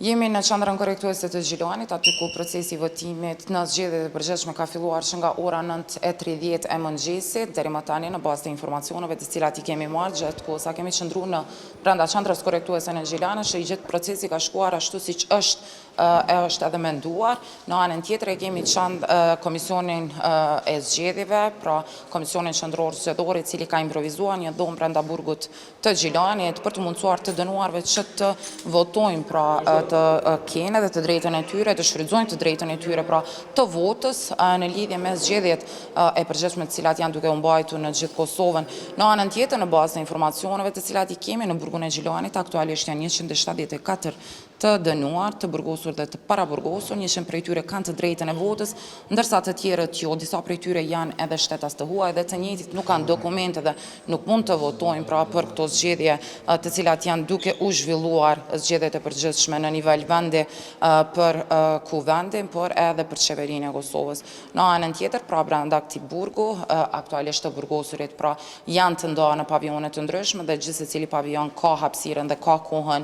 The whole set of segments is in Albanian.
Jemi në qendrën korrektuese të Gjilanit, aty ku procesi i votimit në zgjedhjet e përgjithshme ka filluar që nga ora 9:30 e mëngjesit deri më tani në bazë të informacioneve të cilat i kemi marrë gjatë kohës sa kemi qëndruar në brenda qendrës korrektuese në Gjilan, që i gjithë procesi ka shkuar ashtu siç është edhe menduar. Në anën tjetër e kemi komisionin e zgjedhjeve, pra komisionin qendror zgjedhor, i cili ka improvisuar një dhomë brenda burgut të Gjilanit për të mundësuar të dënuarve që të votojnë, pra të kenë dhe të drejtën e tyre, të shfrytëzojnë të drejtën e tyre, pra të votës në lidhje me zgjedhjet e përgjithshme të cilat janë duke u mbajtur në gjithë Kosovën. Në anën tjetër, në bazë të informacioneve të cilat i kemi në burgun e Gjilanit, aktualisht janë 174 të dënuar, të burgosur dhe të paraburgosur, 100 prej tyre kanë të drejtën e votës, ndërsa të tjerët jo, disa prej tyre janë edhe shtetas të huaj dhe të njëjtit nuk kanë dokumente dhe nuk mund të votojnë pra për këto zgjedhje të cilat janë duke u zhvilluar zgjedhjet e përgjithshme në nivel vendi për kuvendin, por edhe për qeverinë e Kosovës. Në anën tjetër, pra brenda këtij burgu, aktualisht të burgosurit pra janë të ndarë në pavione të ndryshme dhe gjithë secili pavion ka hapësirën dhe ka kohën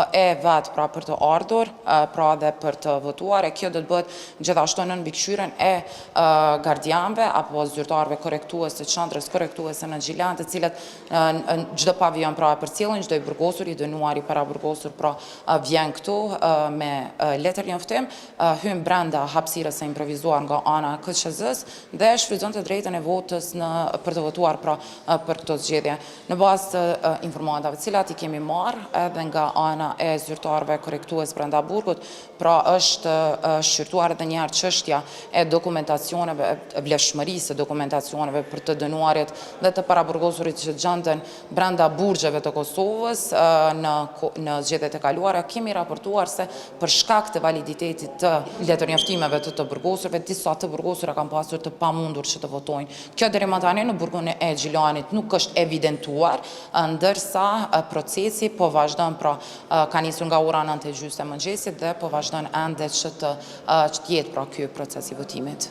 e vet pra për të ardhur, pra dhe për të votuar, e kjo do të bëhet gjithashtu në mbikëqyrjen e gardianëve apo zyrtarëve korrektues të qendrës korrektuese në Gjilan, të cilët çdo pavion pra përcjellin çdo i burgosur, i dënuar, i paraburgosur, pra vjen këtu me letër njoftim, hyn brenda hapësirës së improvisuar nga ana e KQZ-s dhe shfrytëzon të drejtën e votës për të votuar pra për këtë zgjedhje. Në bazë të informatave të cilat i kemi marrë edhe nga ana e zyrtarëve korrektues brenda burgut, pra është shqyrtuar edhe një herë çështja e dokumentacioneve, vlefshmërisë së dokumentacioneve për të dënuarit dhe të paraburgosurit që gjenden brenda burgjeve të Kosovës në zgjedhjet e kaluara. Kemi raportuar se për shkak të validitetit të letërnjoftimeve të burgosurve, disa të burgosura kanë pasur të pamundur që të votojnë. Kjo deri më tani në burgun e Gjilanit nuk është evidentuar, ndërsa procesi po vazhdon, pra ka nisur nga ora 9:30 e mëngjesit dhe po vazhdon ende që të jetë pra ky proces i votimit.